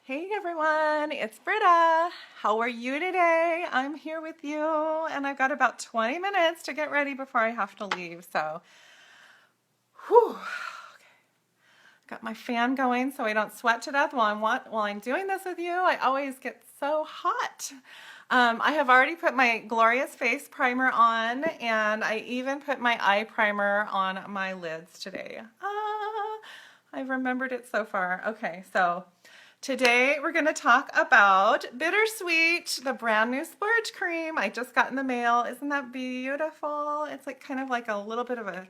Hey everyone, it's Britta. How are you today? I'm here with you and I've got about 20 minutes to get ready before I have to leave. So, whew, got my fan going so I don't sweat to death while I'm doing this with you. I always get so hot. I have already put my Glorious Face primer on and I even put my eye primer on my lids today. I've remembered it so far. Okay, so today we're going to talk about Bittersweet, the brand new splurge cream I just got in the mail. Isn't that beautiful? It's like kind of like a little bit of a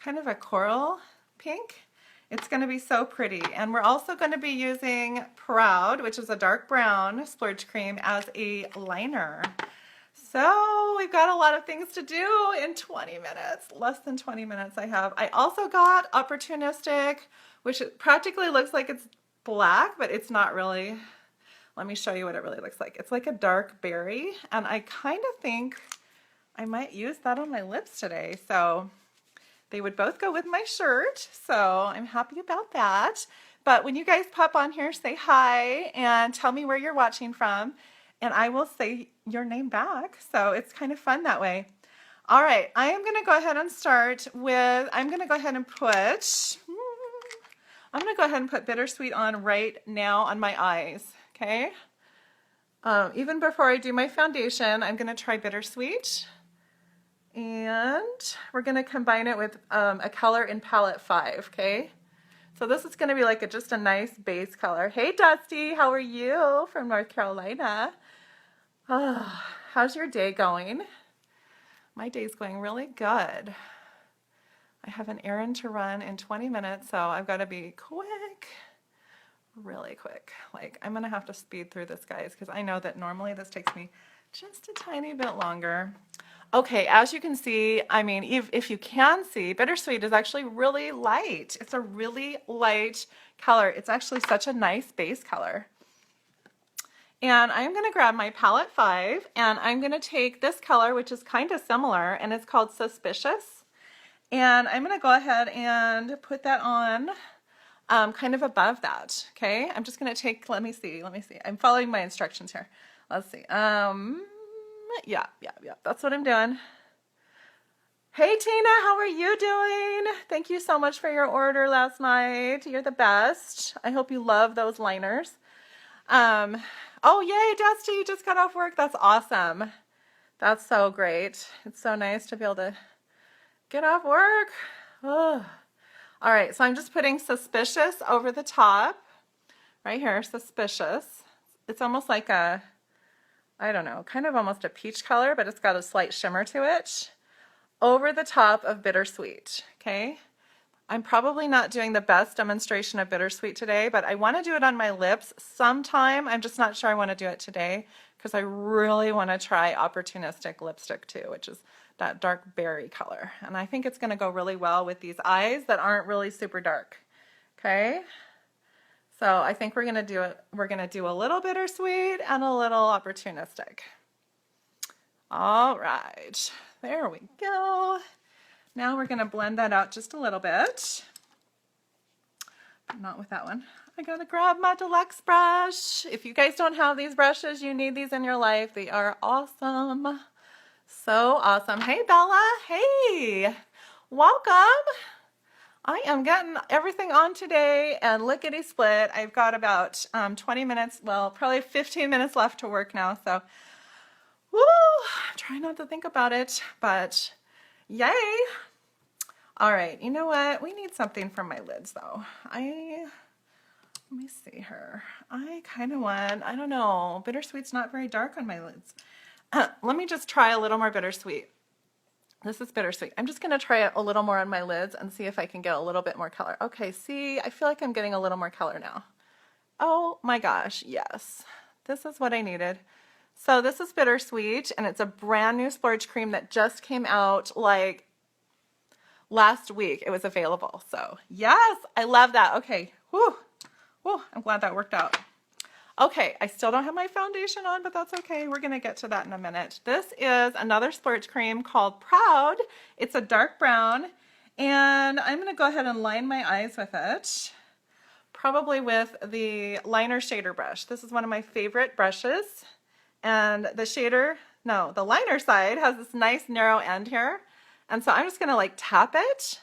kind of a coral pink. It's going to be so pretty. And we're also going to be using Proud, which is a dark brown splurge cream, as a liner. So we've got a lot of things to do in 20 minutes, less than 20 minutes I have. I also got Opportunistic, which practically looks like it's black, but it's not really. Let me show you what it really looks like. It's like a dark berry, and I kind of think I might use that on my lips today. So they would both go with my shirt, so I'm happy about that. But when you guys pop on here, say hi and tell me where you're watching from, and I will say your name back. So it's kind of fun that way. All right, I am going to go ahead and start with, I'm going to go ahead and put Bittersweet on right now on my eyes, okay? Even before I do my foundation, I'm going to try Bittersweet. And we're going to combine it with a color in palette 5, okay? So this is going to be like just a nice base color. Hey Dusty, how are you from North Carolina? Oh, how's your day going? My day's going really good. I have an errand to run in 20 minutes, so I've got to be quick, really quick. Like, I'm going to have to speed through this, guys, because I know that normally this takes me just a tiny bit longer. Okay, as you can see, I mean, if you can see, Bittersweet is actually really light. It's a really light color. It's actually such a nice base color. And I'm going to grab my palette 5, and I'm going to take this color, which is kind of similar, and it's called Suspicious. And I'm going to go ahead and put that on kind of above that, okay? I'm just going to take, let me see. I'm following my instructions here. Let's see. Yeah, that's what I'm doing. Hey Tina, how are you doing? Thank you so much for your order last night. You're the best. I hope you love those liners. Oh yay, Dusty, you just got off work. That's awesome. That's so great. It's so nice to be able to get off work. Oh. All right, so I'm just putting Suspicious over the top. Right here, Suspicious. It's almost like a, I don't know, kind of almost a peach color, but it's got a slight shimmer to it. Over the top of Bittersweet, okay? I'm probably not doing the best demonstration of Bittersweet today, but I want to do it on my lips sometime. I'm just not sure I want to do it today because I really want to try Opportunistic lipstick too, which is that dark berry color. And I think it's going to go really well with these eyes that aren't really super dark, okay? So I think we're going to do a little Bittersweet and a little Opportunistic. All right, there we go. Now we're going to blend that out just a little bit. Not with that one. I gotta grab my deluxe brush. If you guys don't have these brushes, you need these in your life. They are awesome. So awesome. Hey Bella, hey, welcome. I am getting everything on today and lickety split. I've got about 20 minutes, well, probably 15 minutes left to work now. So, woo, try not to think about it, but yay. All right, you know what? We need something for my lids though. Let me see her. I kind of want, I don't know, Bittersweet's not very dark on my lids. Let me just try a little more Bittersweet. This is Bittersweet. I'm just going to try it a little more on my lids and see if I can get a little bit more color. Okay, see, I feel like I'm getting a little more color now. Oh my gosh, yes. This is what I needed. So this is Bittersweet, and it's a brand new splurge cream that just came out like last week. It was available. So yes, I love that. Okay, whew. Whew, I'm glad that worked out. Okay, I still don't have my foundation on, but that's okay. We're gonna get to that in a minute. This is another splurge cream called Proud. It's a dark brown, and I'm gonna go ahead and line my eyes with it. probably with the liner shader brush. This is one of my favorite brushes. And the liner side has this nice narrow end here. And so I'm just gonna like tap it,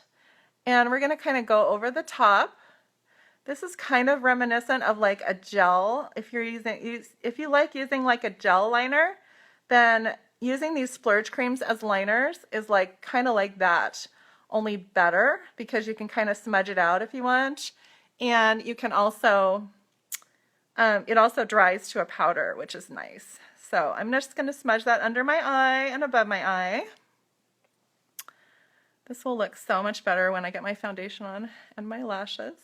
and we're gonna kind of go over the top. This is kind of reminiscent of like a gel. If you like using like a gel liner, then using these splurge creams as liners is like kind of like that, only better, because you can kind of smudge it out if you want. And you can also, it also dries to a powder, which is nice. So I'm just going to smudge that under my eye and above my eye. This will look so much better when I get my foundation on and my lashes.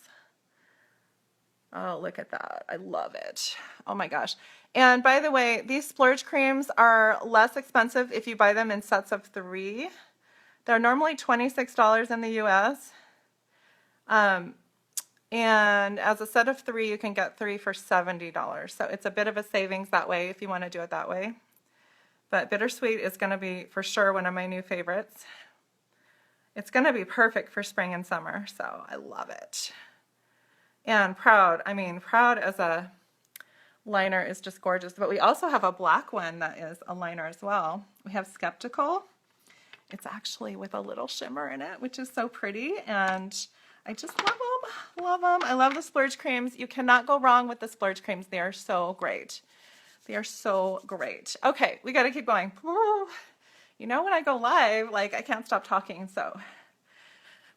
Oh, look at that. I love it. Oh my gosh. And by the way, these splurge creams are less expensive if you buy them in sets of 3. They're normally $26 in the US. And as a set of 3, you can get 3 for $70. So it's a bit of a savings that way if you want to do it that way. But Bittersweet is going to be for sure one of my new favorites. It's going to be perfect for spring and summer, so I love it. And Proud as a liner is just gorgeous. But we also have a black one that is a liner as well. We have Skeptical. It's actually with a little shimmer in it, which is so pretty. And I just love them. Love them. I love the splurge creams. You cannot go wrong with the splurge creams. They are so great. They are so great. Okay, we got to keep going. You know, when I go live, like I can't stop talking, so,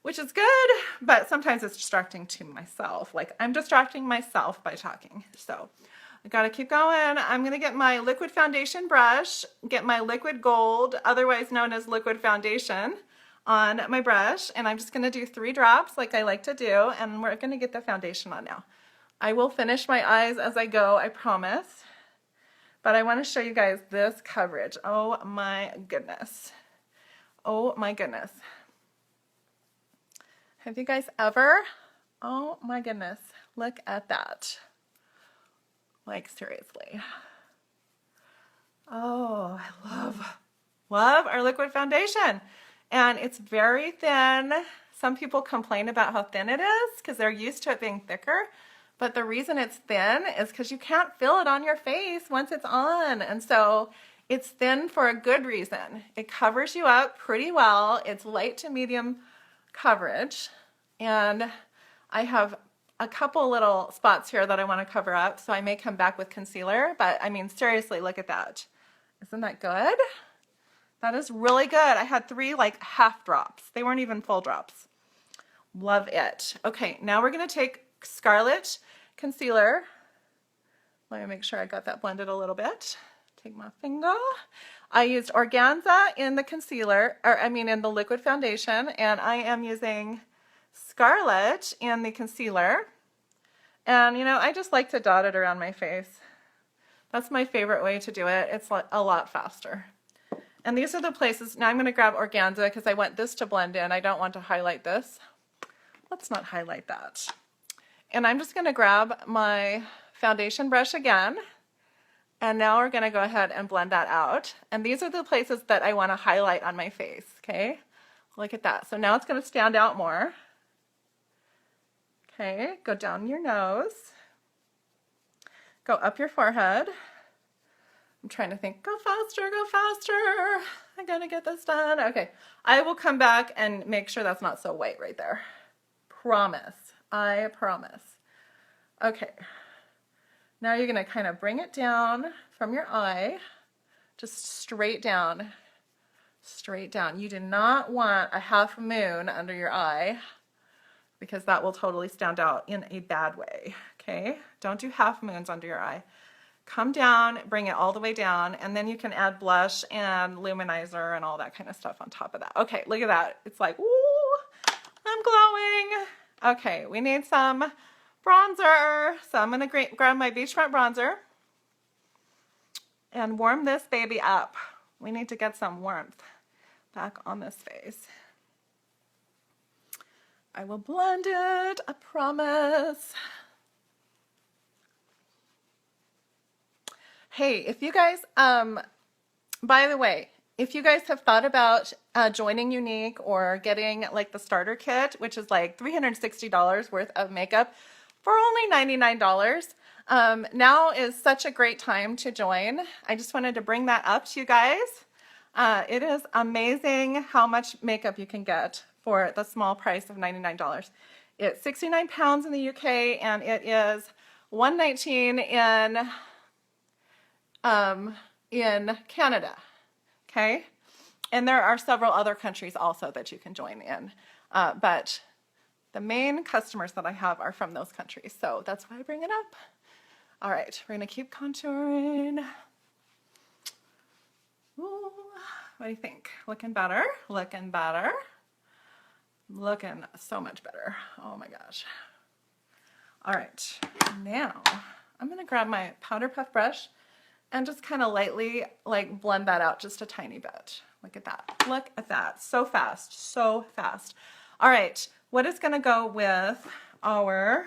which is good, but sometimes it's distracting to myself. Like I'm distracting myself by talking. So I got to keep going. I'm going to get my liquid foundation brush, get my liquid gold, otherwise known as liquid foundation, on my brush, and I'm just going to do 3 drops like I like to do, and we're going to get the foundation on now. I will finish my eyes as I go, I promise, but I want to show you guys this coverage. Oh my goodness. Oh my goodness. Have you guys ever, oh my goodness, look at that. Like seriously. Oh, I love our liquid foundation. And it's very thin. Some people complain about how thin it is because they're used to it being thicker. But the reason it's thin is because you can't feel it on your face once it's on. And so it's thin for a good reason. It covers you up pretty well. It's light to medium coverage. And I have a couple little spots here that I want to cover up. So I may come back with concealer. But I mean, seriously, look at that. Isn't that good? That is really good. I had 3 like half drops. They weren't even full drops. Love it. Okay, now we're going to take Scarlet concealer. Let me make sure I got that blended a little bit. Take my finger. I used Organza in the concealer, in the liquid foundation, and I am using Scarlet in the concealer. And you know, I just like to dot it around my face. That's my favorite way to do it. It's a lot faster. And these are the places. Now I'm going to grab Organza because I want this to blend in. I don't want to highlight this. Let's not highlight that. And I'm just going to grab my foundation brush again. And now we're going to go ahead and blend that out. And these are the places that I want to highlight on my face. Okay, look at that. So now it's going to stand out more. Okay, go down your nose. Go up your forehead. I'm trying to think, go faster, I gotta get this done. Okay, I will come back and make sure that's not so white right there. Promise, I promise. Okay, now you're gonna kind of bring it down from your eye, just straight down, straight down. You do not want a half moon under your eye because that will totally stand out in a bad way, okay? Don't do half moons under your eye. Come down, bring it all the way down, and then you can add blush and luminizer and all that kind of stuff on top of that. Okay, look at that. It's like, ooh, I'm glowing. Okay, we need some bronzer. So I'm going to grab my Beachfront bronzer and warm this baby up. We need to get some warmth back on this face. I will blend it, I promise. Hey, if you guys, by the way, if you guys have thought about joining Younique or getting like the starter kit, which is like $360 worth of makeup for only $99. Now is such a great time to join. I just wanted to bring that up to you guys. It is amazing how much makeup you can get for the small price of $99. It's 69 pounds in the UK, and it is $119 in Canada. Okay, and there are several other countries also that you can join in, but the main customers that I have are from those countries, so that's why I bring it up. All right, we're gonna keep contouring. Ooh, what do you think? Looking better? Looking better? Looking so much better. Oh my gosh. All right, now I'm gonna grab my powder puff brush and just kind of lightly like blend that out just a tiny bit. Look at that. Look at that. So fast. So fast. All right. What is going to go with our,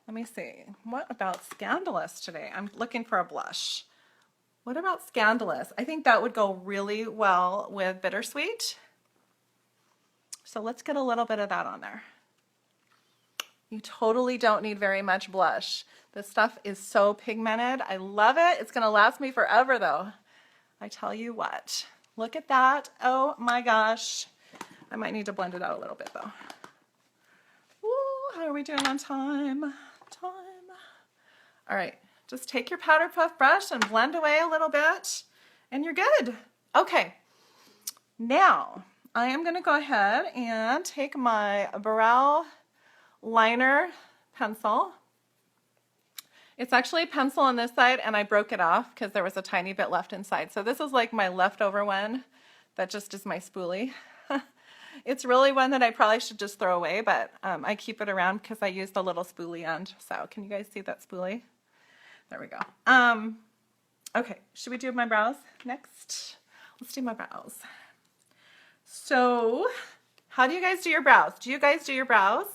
let me see. What about Scandalous today? I'm looking for a blush. What about Scandalous? I think that would go really well with Bittersweet. So let's get a little bit of that on there. You totally don't need very much blush. This stuff is so pigmented. I love it. It's going to last me forever though. I tell you what. Look at that. Oh my gosh. I might need to blend it out a little bit though. Ooh, how are we doing on time? All right. Just take your powder puff brush and blend away a little bit and you're good. Okay. Now I am going to go ahead and take my brow liner pencil. It's actually a pencil on this side and I broke it off because there was a tiny bit left inside. So this is like my leftover one that just is my spoolie. It's really one that I probably should just throw away, but I keep it around because I used a little spoolie end. So can you guys see that spoolie? There we go. Okay, should we do my brows next? Let's do my brows. So how do you guys do your brows? Do you guys do your brows?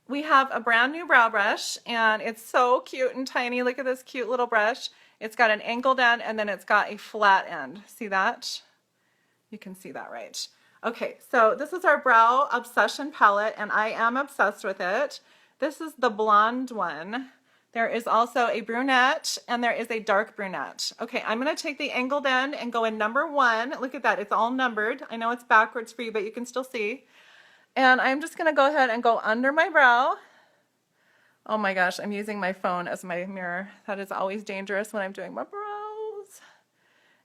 We have a brand new brow brush and it's so cute and tiny. Look at this cute little brush. It's got an angled end and then it's got a flat end. See that? You can see that, right? Okay, so this is our Brow Obsession palette and I am obsessed with it. This is the blonde one. There is also a brunette and there is a dark brunette. Okay, I'm gonna take the angled end and go in number 1. Look at that, it's all numbered. I know it's backwards for you, but you can still see. And I'm just gonna go ahead and go under my brow. Oh my gosh, I'm using my phone as my mirror. That is always dangerous when I'm doing my brows.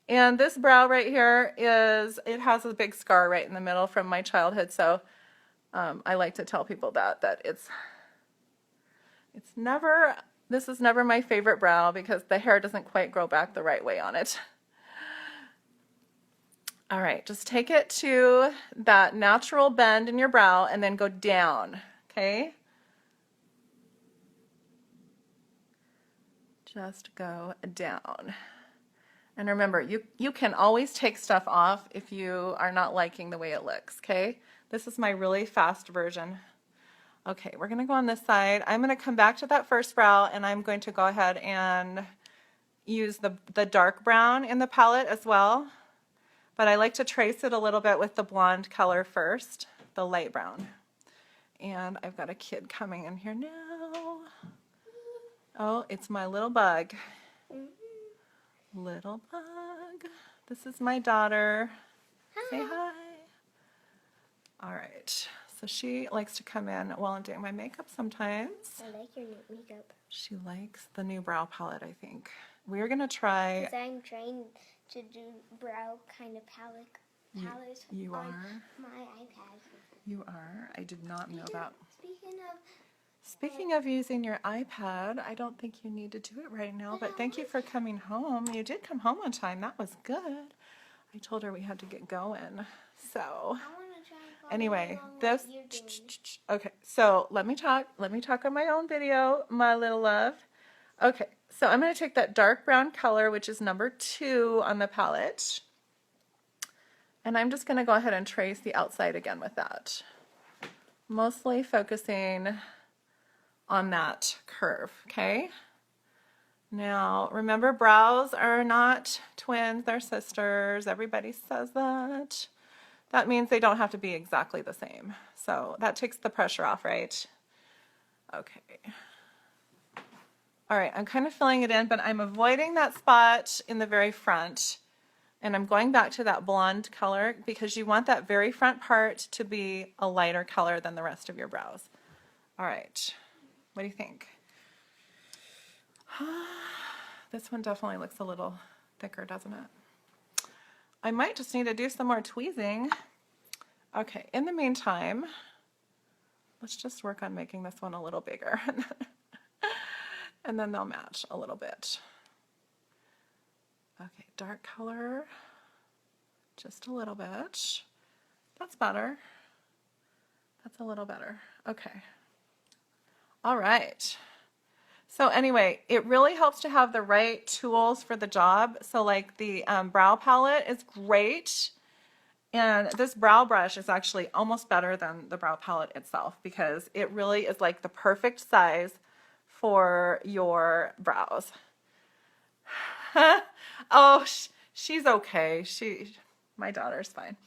And this brow right here it has a big scar right in the middle from my childhood. So I like to tell people that this is never my favorite brow because the hair doesn't quite grow back the right way on it. All right, just take it to that natural bend in your brow and then go down, okay? Just go down. And remember, you can always take stuff off if you are not liking the way it looks, okay? This is my really fast version. Okay, we're gonna go on this side. I'm gonna come back to that first brow and I'm going to go ahead and use the dark brown in the palette as well. But I like to trace it a little bit with the blonde color first, the light brown. And I've got a kid coming in here now. Oh, it's my little bug. Little bug. This is my daughter. Hi. Say hi. All right. So she likes to come in while I'm doing my makeup sometimes. I like your new makeup. She likes the new brow palette, I think. We're going to try... Because I'm trying to do brow kind of palettes you on are? my iPad. You are? I did not know that. Speaking Speaking of using your iPad, I don't think you need to do it right now, but thank you for coming home. You did come home on time. That was good. I told her we had to get going. So, I want to try and follow anyway, along this, what you're doing. okay, so let me talk on my own video, my little love. Okay, so I'm going to take that dark brown color, which is number 2 on the palette, and I'm just going to go ahead and trace the outside again with that. Mostly focusing on that curve, okay? Now, remember, brows are not twins, they're sisters. Everybody says that. That means they don't have to be exactly the same. So that takes the pressure off, right? Okay. All right, I'm kind of filling it in, but I'm avoiding that spot in the very front. And I'm going back to that blonde color because you want that very front part to be a lighter color than the rest of your brows. All right, what do you think? This one definitely looks a little thicker, doesn't it? I might just need to do some more tweezing. Okay, in the meantime, let's just work on making this one a little bigger. And then they'll match a little bit. Okay, dark color, just a little bit. That's better. That's a little better. Okay. All right. So anyway, it really helps to have the right tools for the job. So like the brow palette is great. And this brow brush is actually almost better than the brow palette itself because it really is like the perfect size for your brows. Oh, she's okay. My daughter's fine.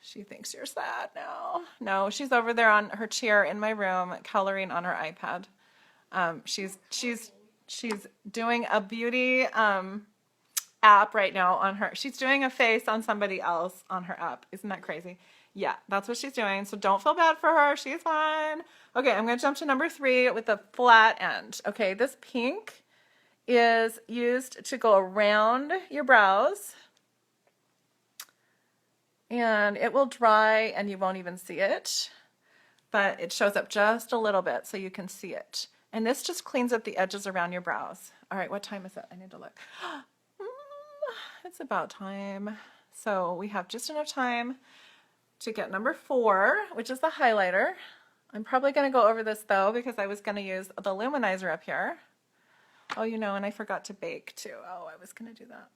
She thinks you're sad now. No, she's over there on her chair in my room coloring on her iPad. She's doing a beauty app right now on her. She's doing a face on somebody else on her app. Isn't that crazy? Yeah, that's what she's doing. So don't feel bad for her. She's fine. Okay, I'm going to jump to number 3 with the flat end. Okay, this pink is used to go around your brows. And it will dry and you won't even see it. But it shows up just a little bit so you can see it. And this just cleans up the edges around your brows. All right, what time is it? I need to look. It's about time. So we have just enough time to get number 4, which is the highlighter. I'm probably going to go over this though because I was going to use the luminizer up here. Oh, you know, and I forgot to bake too. Oh, I was going to do that.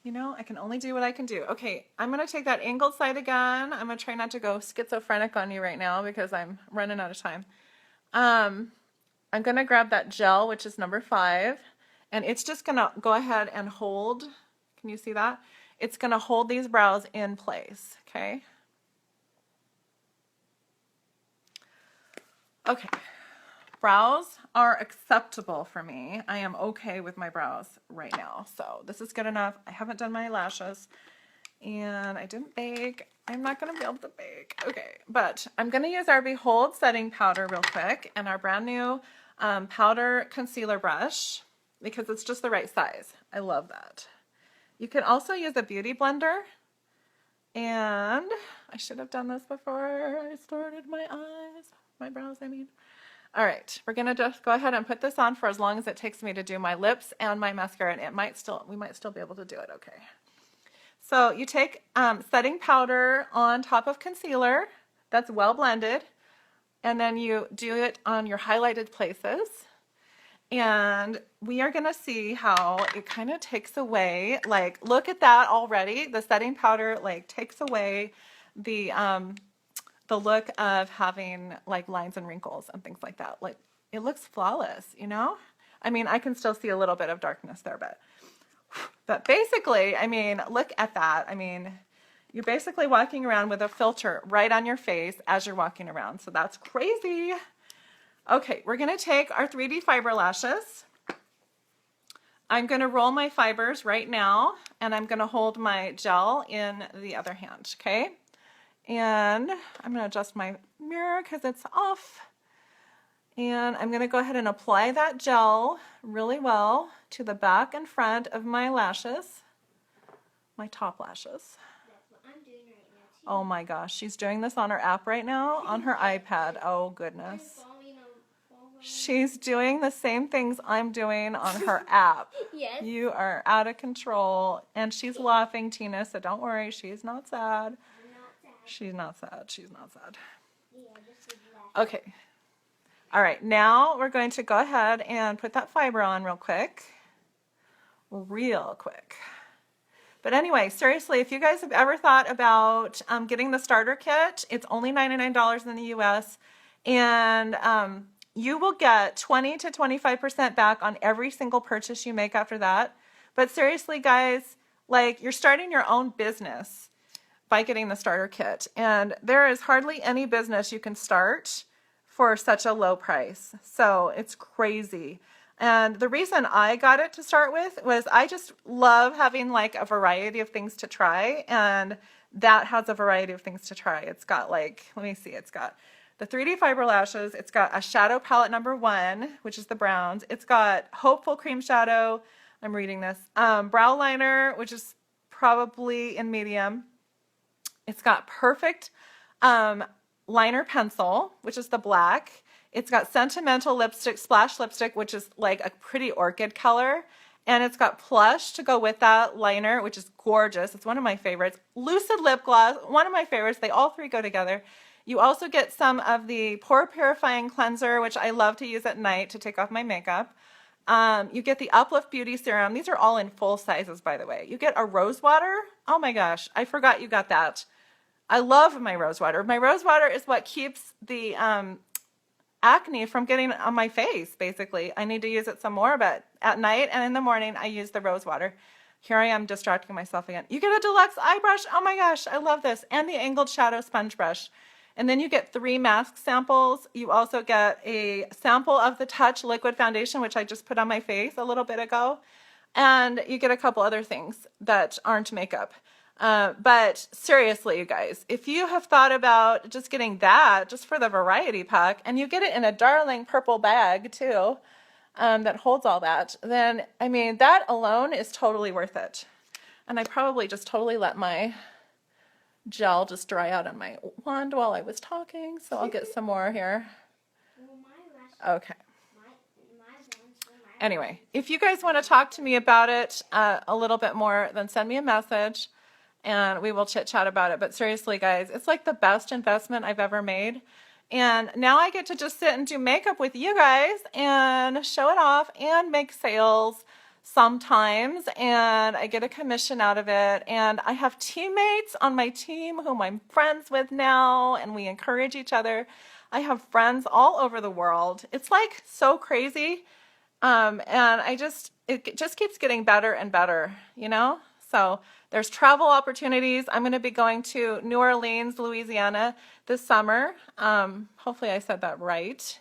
You know, I can only do what I can do. Okay, I'm going to take that angled side again. I'm going to try not to go schizophrenic on you right now because I'm running out of time. I'm going to grab that gel, which is number 5, and it's just going to go ahead and hold. Can you see that? It's going to hold these brows in place, okay? Okay. Brows are acceptable for me. I am okay with my brows right now. So this is good enough. I haven't done my lashes and I didn't bake. I'm not going to be able to bake. Okay, but I'm going to use our Behold setting powder real quick and our brand new powder concealer brush because it's just the right size. I love that. You can also use a beauty blender. And I should have done this before I started my brows, I mean. All right, we're gonna just go ahead and put this on for as long as it takes me to do my lips and my mascara, and we might still be able to do it, okay. So you take setting powder on top of concealer that's well blended, and then you do it on your highlighted places. And we are gonna see how it kind of takes away, like, look at that already. The setting powder like takes away the look of having like lines and wrinkles and things like that. Like it looks flawless, you know? I mean, I can still see a little bit of darkness there, but basically, I mean, look at that. I mean, you're basically walking around with a filter right on your face as you're walking around. So that's crazy. Okay, we're gonna take our 3D fiber lashes. I'm gonna roll my fibers right now and I'm gonna hold my gel in the other hand, okay? And I'm going to adjust my mirror because it's off. And I'm going to go ahead and apply that gel really well to the back and front of my lashes, my top lashes. That's what I'm doing right now, too. Oh my gosh, she's doing this on her app right now, on her iPad. Oh goodness. She's doing the same things I'm doing on her app. Yes. You are out of control. And she's laughing, Tina, so don't worry, she's not sad. She's not sad. She's not sad. Okay. All right. Now we're going to go ahead and put that fiber on real quick. Real quick. But anyway, seriously, if you guys have ever thought about getting the starter kit, it's only $99 in the US. And you will get 20 to 25% back on every single purchase you make after that. But seriously, guys, like you're starting your own business by getting the starter kit. And there is hardly any business you can start for such a low price. So it's crazy. And the reason I got it to start with was I just love having like a variety of things to try. And that has a variety of things to try. It's got like, let me see, it's got the 3D fiber lashes. It's got a shadow palette number 1, which is the browns. It's got Hopeful Cream Shadow. I'm reading this. Brow liner, which is probably in medium. It's got Perfect liner pencil, which is the black. It's got Sentimental lipstick, Splash lipstick, which is like a pretty orchid color. And it's got Plush to go with that liner, which is gorgeous. It's one of my favorites. Lucid lip gloss, one of my favorites. They all three go together. You also get some of the Pore Purifying Cleanser, which I love to use at night to take off my makeup. You get the Uplift Beauty Serum. These are all in full sizes, by the way. You get a rose water. Oh my gosh, I forgot you got that. I love my rose water. My rose water is what keeps the acne from getting on my face, basically. I need to use it some more, but at night and in the morning, I use the rose water. Here I am distracting myself again. You get a deluxe eye brush. Oh my gosh, I love this. And the Angled Shadow Sponge Brush. And then you get 3 mask samples. You also get a sample of the Touch Liquid Foundation, which I just put on my face a little bit ago. And you get a couple other things that aren't makeup. But seriously, you guys, if you have thought about just getting that just for the variety pack, and you get it in a darling purple bag too, that holds all that, then, I mean, that alone is totally worth it. And I probably just totally let my gel just dry out on my wand while I was talking, so I'll get some more here. Okay. Anyway, if you guys want to talk to me about it a little bit more, then send me a message and we will chit chat about it. But seriously, guys, it's like the best investment I've ever made. And now I get to just sit and do makeup with you guys and show it off and make sales sometimes, and I get a commission out of it. And I have teammates on my team whom I'm friends with now, and we encourage each other. I have friends all over the world. It's like so crazy. And it just keeps getting better and better, you know? So there's travel opportunities. I'm going to be going to New Orleans, Louisiana this summer. Hopefully I said that right.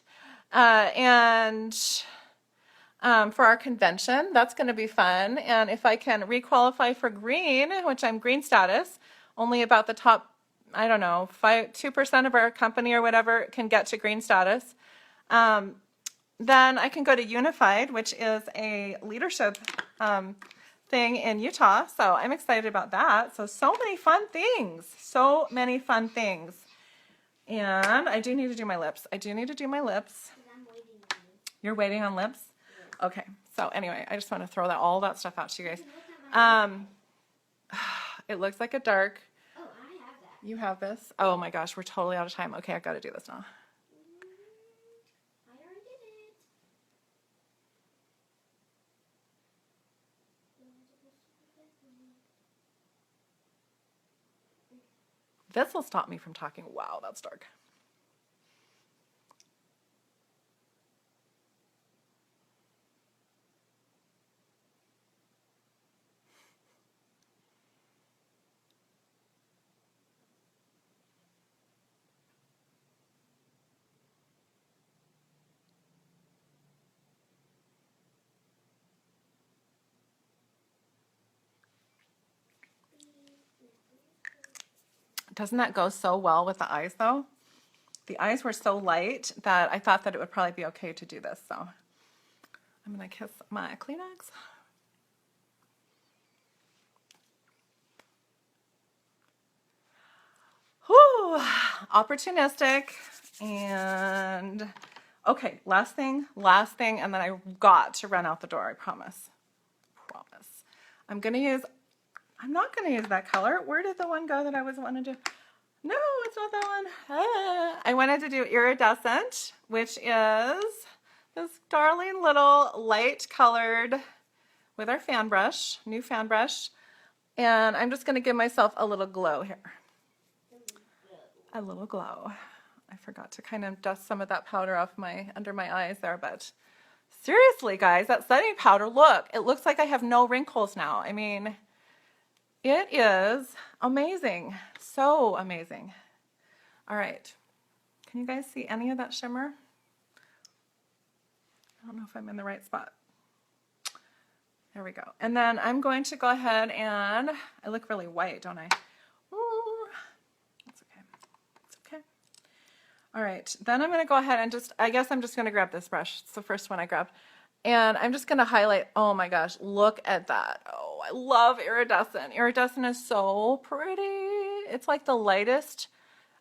For our convention, that's going to be fun. And if I can requalify for green, which I'm green status, only about the top, I don't know, 2% of our company or whatever can get to green status. Then I can go to Unified, which is a leadership thing in Utah. So I'm excited about that. So many fun things. So many fun things. And I do need to do my lips. You're waiting on lips? Okay. So anyway, I just want to throw all that stuff out to you guys. It looks like a dark. Oh, I have that. You have this? Oh my gosh, we're totally out of time. Okay, I've got to do this now. I already did it. This will stop me from talking. Wow, that's dark. Doesn't that go so well with the eyes though? The eyes were so light that I thought that it would probably be okay to do this. So I'm going to kiss my Kleenex. Whew, opportunistic. And okay, last thing, and then I got to run out the door, I promise. I'm not going to use that color. Where did the one go that I was wanting to do? No, it's not that one. I wanted to do Iridescent, which is this darling little light colored with our fan brush, new fan brush. And I'm just going to give myself a little glow here. A little glow. I forgot to kind of dust some of that powder off under my eyes there, but seriously, guys, that setting powder, look, it looks like I have no wrinkles now. I mean, it is amazing. So amazing. All right. Can you guys see any of that shimmer? I don't know if I'm in the right spot. There we go. And then I'm going to go ahead and, I look really white, don't I? Ooh, that's okay. It's okay. All right, then I'm going to go ahead and just, I guess I'm just going to grab this brush. It's the first one I grabbed. And I'm just going to highlight, oh my gosh, look at that. Oh, I love iridescent. Iridescent is so pretty. It's like the lightest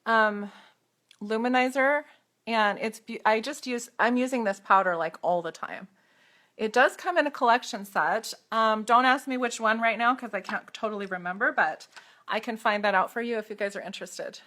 luminizer. And I'm using this powder like all the time. It does come in a collection set. Don't ask me which one right now because I can't totally remember, but I can find that out for you if you guys are interested.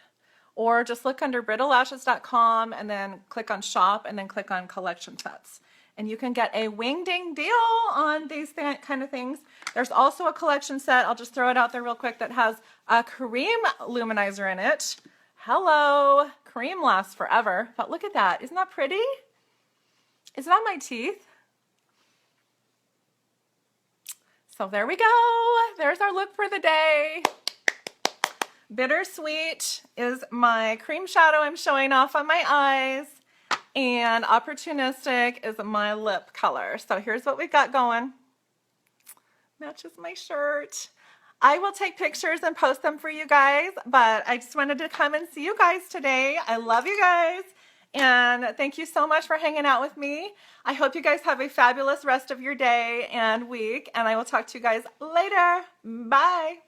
Or just look under brittlelashes.com and then click on shop and then click on collection sets. And you can get a wing-ding deal on these kind of things. There's also a collection set, I'll just throw it out there real quick, that has a cream luminizer in it. Hello, cream lasts forever, but look at that. Isn't that pretty? Is it on my teeth? So there we go. There's our look for the day. Bittersweet is my cream shadow I'm showing off on my eyes. And Opportunistic is my lip color. So here's what we got going. Matches my shirt. I will take pictures and post them for you guys, but I just wanted to come and see you guys today. I love you guys, and thank you so much for hanging out with me. I hope you guys have a fabulous rest of your day and week, and I will talk to you guys later. Bye.